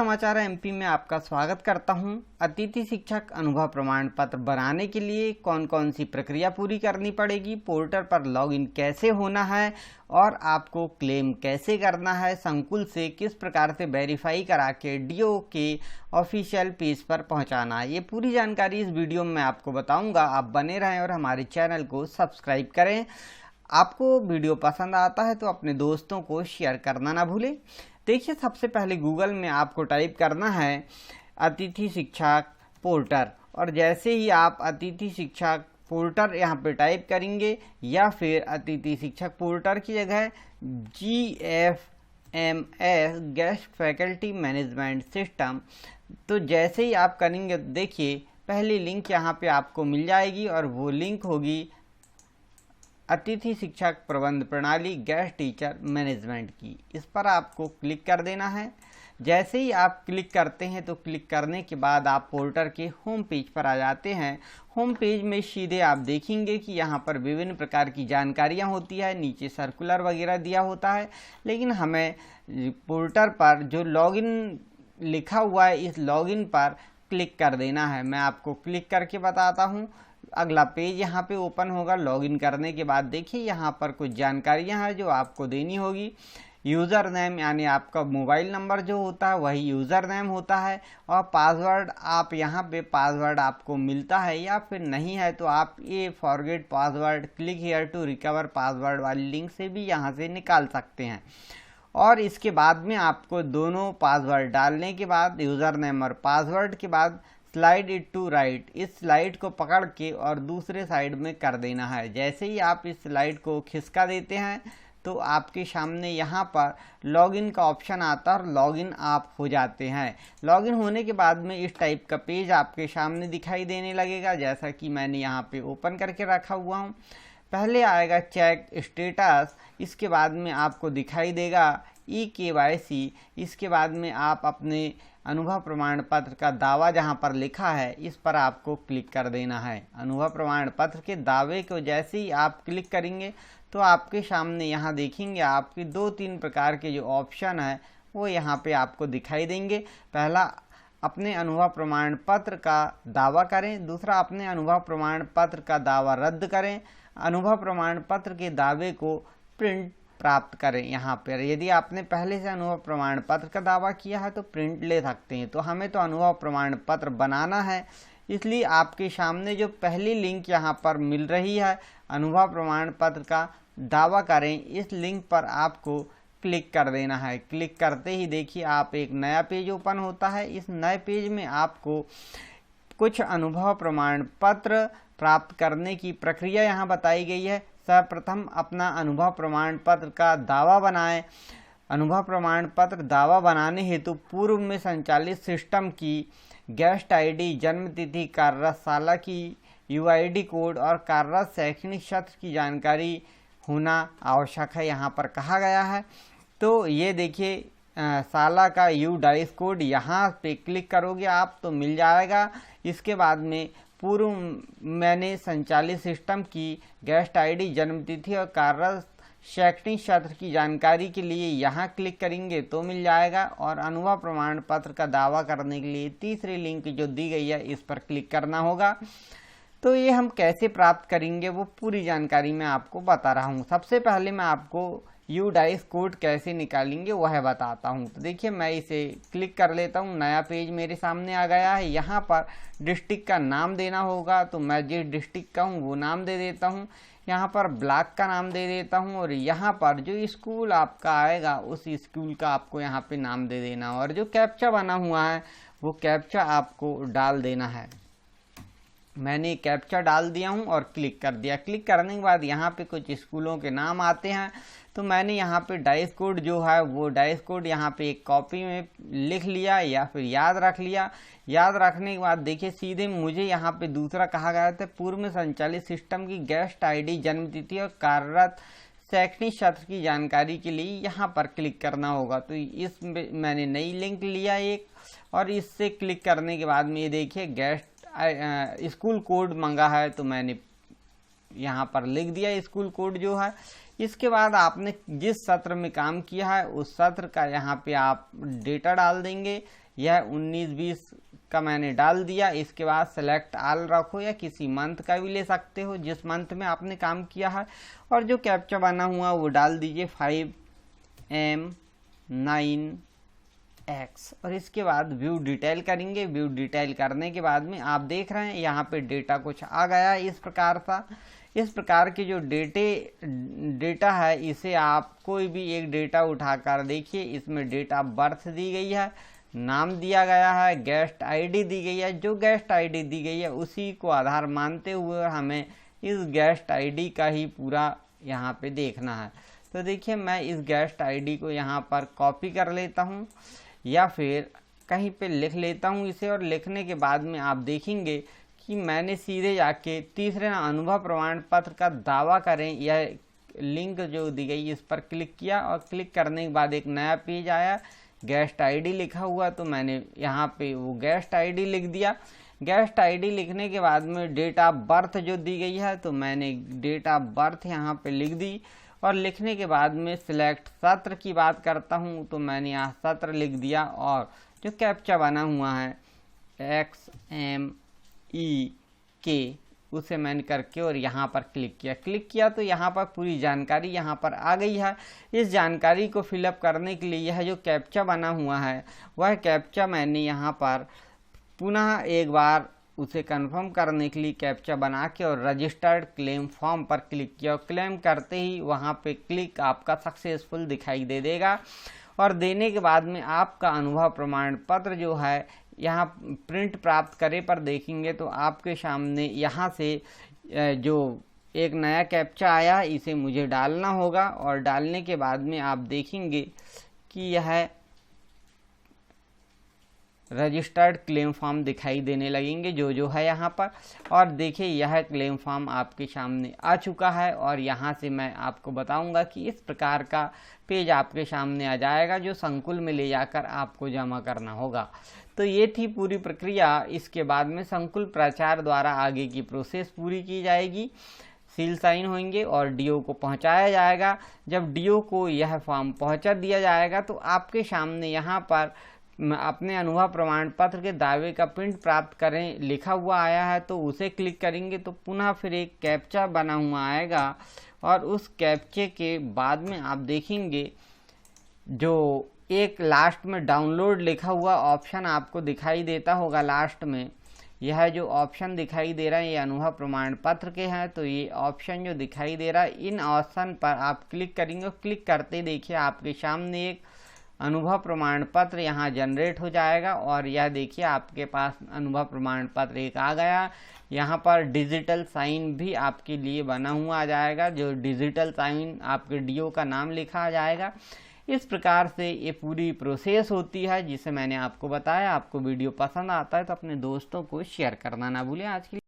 समाचार एमपी में आपका स्वागत करता हूं। अतिथि शिक्षक अनुभव प्रमाण पत्र बनाने के लिए कौन कौन सी प्रक्रिया पूरी करनी पड़ेगी, पोर्टल पर लॉगिन कैसे होना है और आपको क्लेम कैसे करना है, संकुल से किस प्रकार से वेरीफाई करा के डीओ के ऑफिशियल पेज पर पहुंचाना है, ये पूरी जानकारी इस वीडियो में आपको बताऊंगा। आप बने रहें और हमारे चैनल को सब्सक्राइब करें। आपको वीडियो पसंद आता है तो अपने दोस्तों को शेयर करना ना भूलें। देखिए, सबसे पहले गूगल में आपको टाइप करना है अतिथि शिक्षक पोर्टल, और जैसे ही आप अतिथि शिक्षक पोर्टल यहाँ पे टाइप करेंगे या फिर अतिथि शिक्षक पोर्टल की जगह GFMS guest faculty management system, तो जैसे ही आप करेंगे देखिए पहली लिंक यहाँ पे आपको मिल जाएगी और वो लिंक होगी अतिथि शिक्षक प्रबंध प्रणाली गेस्ट टीचर मैनेजमेंट की। इस पर आपको क्लिक कर देना है। जैसे ही आप क्लिक करते हैं तो क्लिक करने के बाद आप पोर्टल के होम पेज पर आ जाते हैं। होम पेज में सीधे आप देखेंगे कि यहाँ पर विभिन्न प्रकार की जानकारियाँ होती है, नीचे सर्कुलर वगैरह दिया होता है, लेकिन हमें पोर्टल पर जो लॉगिन लिखा हुआ है इस लॉगिन पर क्लिक कर देना है। मैं आपको क्लिक करके बताता हूँ। अगला पेज यहाँ पे ओपन होगा। लॉगिन करने के बाद देखिए यहाँ पर कुछ जानकारियाँ हैं जो आपको देनी होगी। यूज़र नेम यानी आपका मोबाइल नंबर जो होता है वही यूज़र नेम होता है, और पासवर्ड आप यहाँ पे पासवर्ड आपको मिलता है या फिर नहीं है तो आप ये forget password click here to recover password वाली लिंक से भी यहाँ से निकाल सकते हैं। और इसके बाद में आपको दोनों पासवर्ड डालने के बाद यूज़र नेम और पासवर्ड के बाद स्लाइड इट टू राइट, इस स्लाइड को पकड़ के और दूसरे साइड में कर देना है। जैसे ही आप इस स्लाइड को खिसका देते हैं तो आपके सामने यहाँ पर लॉगिन का ऑप्शन आता है और लॉगिन आप हो जाते हैं। लॉगिन होने के बाद में इस टाइप का पेज आपके सामने दिखाई देने लगेगा, जैसा कि मैंने यहाँ पे ओपन करके रखा हुआ हूँ। पहले आएगा चेक स्टेटस, इसके बाद में आपको दिखाई देगा EKYC, इसके बाद में आप अपने अनुभव प्रमाण पत्र का दावा जहां पर लिखा है इस पर आपको क्लिक कर देना है। अनुभव प्रमाण पत्र के दावे को जैसे ही आप क्लिक करेंगे तो आपके सामने यहाँ देखेंगे आपके 2-3 प्रकार के जो ऑप्शन है वो यहाँ पे आपको दिखाई देंगे। पहला, अपने अनुभव प्रमाण पत्र का दावा करें। दूसरा, अपने अनुभव प्रमाण पत्र का दावा रद्द करें। अनुभव प्रमाण पत्र के दावे को प्रिंट प्राप्त करें। यहाँ पर यदि आपने पहले से अनुभव प्रमाण पत्र का दावा किया है तो प्रिंट ले सकते हैं, तो हमें तो अनुभव प्रमाण पत्र बनाना है, इसलिए आपके सामने जो पहली लिंक यहाँ पर मिल रही है अनुभव प्रमाण पत्र का दावा करें, इस लिंक पर आपको क्लिक कर देना है। क्लिक करते ही देखिए आप एक नया पेज ओपन होता है। इस नए पेज में आपको कुछ अनुभव प्रमाण पत्र प्राप्त करने की प्रक्रिया यहाँ बताई गई है। सर्वप्रथम अपना अनुभव प्रमाण पत्र का दावा बनाएं। अनुभव प्रमाण पत्र दावा बनाने हेतु पूर्व में संचालित सिस्टम की गेस्ट आईडी, जन्म तिथि, कार्यरत साल की UID कोड और कार्यरत शैक्षणिक सत्र की जानकारी होना आवश्यक है, यहाँ पर कहा गया है। तो ये देखिए साला का UDICE कोड, यहाँ पे क्लिक करोगे आप तो मिल जाएगा। इसके बाद में पूर्व मैंने संचालित सिस्टम की गेस्ट आईडी, जन्म तिथि और कार्यरत शैक्षणिक सत्र की जानकारी के लिए यहाँ क्लिक करेंगे तो मिल जाएगा। और अनुभव प्रमाण पत्र का दावा करने के लिए तीसरी लिंक जो दी गई है इस पर क्लिक करना होगा। तो ये हम कैसे प्राप्त करेंगे वो पूरी जानकारी मैं आपको बता रहा हूँ। सबसे पहले मैं आपको UDICE कोड कैसे निकालेंगे वह बताता हूँ। तो देखिए मैं इसे क्लिक कर लेता हूँ, नया पेज मेरे सामने आ गया है। यहाँ पर डिस्ट्रिक्ट का नाम देना होगा, तो मैं जिस डिस्ट्रिक्ट का हूँ वो नाम दे देता हूँ। यहाँ पर ब्लॉक का नाम दे देता हूँ, और यहाँ पर जो स्कूल आपका आएगा उस स्कूल का आपको यहाँ पे नाम दे देना, और जो कैप्चा बना हुआ है वो कैप्चा आपको डाल देना है। मैंने कैप्चा डाल दिया हूं और क्लिक कर दिया। क्लिक करने के बाद यहाँ पे कुछ स्कूलों के नाम आते हैं, तो मैंने यहाँ पे डाइस कोड जो है वो डाइस कोड यहाँ पे एक कॉपी में लिख लिया या फिर याद रख लिया। याद रखने के बाद देखिए सीधे मुझे यहाँ पे दूसरा कहा गया था पूर्व में संचालित सिस्टम की गेस्ट आईडी, जन्म तिथि और कार्यरत शैक्षणिक सत्र की जानकारी के लिए यहाँ पर क्लिक करना होगा। तो इस मैंने नई लिंक लिया एक, और इससे क्लिक करने के बाद में ये देखिए गेस्ट स्कूल कोड मंगा है, तो मैंने यहाँ पर लिख दिया स्कूल कोड जो है। इसके बाद आपने जिस सत्र में काम किया है उस सत्र का यहाँ पे आप डेटा डाल देंगे। यह 19-20 का मैंने डाल दिया। इसके बाद सेलेक्ट ऑल रखो या किसी मंथ का भी ले सकते हो जिस मंथ में आपने काम किया है, और जो कैप्चा बना हुआ वो डाल दीजिए 5M9X, और इसके बाद व्यू डिटेल करेंगे। व्यू डिटेल करने के बाद में आप देख रहे हैं यहाँ पे डेटा कुछ आ गया है इस प्रकार सा। इस प्रकार के जो डेटा है इसे आप कोई भी एक डेटा उठाकर देखिए, इसमें डेट ऑफ बर्थ दी गई है, नाम दिया गया है, गेस्ट आईडी दी गई है। जो गेस्ट आईडी दी गई है उसी को आधार मानते हुए हमें इस गेस्ट आईडी का ही पूरा यहाँ पे देखना है। तो देखिए मैं इस गेस्ट आईडी को यहाँ पर कॉपी कर लेता हूँ या फिर कहीं पे लिख लेता हूँ इसे, और लिखने के बाद में आप देखेंगे कि मैंने सीधे जाके तीसरे अनुभव प्रमाण पत्र का दावा करें यह लिंक जो दी गई इस पर क्लिक किया, और क्लिक करने के बाद एक नया पेज आया, गेस्ट आईडी लिखा हुआ, तो मैंने यहाँ पे वो गेस्ट आईडी लिख दिया। गेस्ट आईडी लिखने के बाद में डेट ऑफ बर्थ जो दी गई है तो मैंने डेट ऑफ बर्थ यहाँ पे लिख दी, और लिखने के बाद में सिलेक्ट सत्र की बात करता हूँ तो मैंने यहाँ सत्र लिख दिया, और जो कैप्चा बना हुआ है XMEK उसे मैंने करके और यहाँ पर क्लिक किया तो यहाँ पर पूरी जानकारी यहाँ पर आ गई है। इस जानकारी को फिलअप करने के लिए यह जो कैप्चा बना हुआ है वह कैप्चा मैंने यहाँ पर पुनः एक बार उसे कंफर्म करने के लिए कैप्चा बना के और रजिस्टर्ड क्लेम फॉर्म पर क्लिक किया, और क्लेम करते ही वहाँ पे क्लिक आपका सक्सेसफुल दिखाई दे देगा। और देने के बाद में आपका अनुभव प्रमाण पत्र जो है यहाँ प्रिंट प्राप्त करे पर देखेंगे तो आपके सामने यहाँ से जो एक नया कैप्चा आया इसे मुझे डालना होगा, और डालने के बाद में आप देखेंगे कि यह रजिस्टर्ड क्लेम फॉर्म दिखाई देने लगेंगे जो है यहाँ पर। और देखिए यह क्लेम फॉर्म आपके सामने आ चुका है, और यहाँ से मैं आपको बताऊंगा कि इस प्रकार का पेज आपके सामने आ जाएगा जो संकुल में ले जाकर आपको जमा करना होगा। तो ये थी पूरी प्रक्रिया। इसके बाद में संकुल प्राचार्य द्वारा आगे की प्रोसेस पूरी की जाएगी, सील साइन होंगे और डीओ को पहुंचाया जाएगा। जब डीओ को यह फॉर्म पहुंचा दिया जाएगा तो आपके सामने यहाँ पर अपने अनुभव प्रमाण पत्र के दावे का प्रिंट प्राप्त करें लिखा हुआ आया है, तो उसे क्लिक करेंगे तो पुनः फिर एक कैप्चा बना हुआ आएगा, और उस कैप्चे के बाद में आप देखेंगे जो एक लास्ट में डाउनलोड लिखा हुआ ऑप्शन आपको दिखाई देता होगा। लास्ट में यह जो ऑप्शन दिखाई दे रहा है ये अनुभव प्रमाण पत्र के हैं, तो ये ऑप्शन जो दिखाई दे रहा है इन ऑप्शन पर आप क्लिक करेंगे, और क्लिक करते देखिए आपके सामने एक अनुभव प्रमाण पत्र यहाँ जनरेट हो जाएगा, और यह देखिए आपके पास अनुभव प्रमाण पत्र एक आ गया। यहाँ पर डिजिटल साइन भी आपके लिए बना हुआ आ जाएगा, जो डिजिटल साइन आपके डीओ का नाम लिखा आ जाएगा। इस प्रकार से ये पूरी प्रोसेस होती है जिसे मैंने आपको बताया। आपको वीडियो पसंद आता है तो अपने दोस्तों को शेयर करना ना भूलें। आज के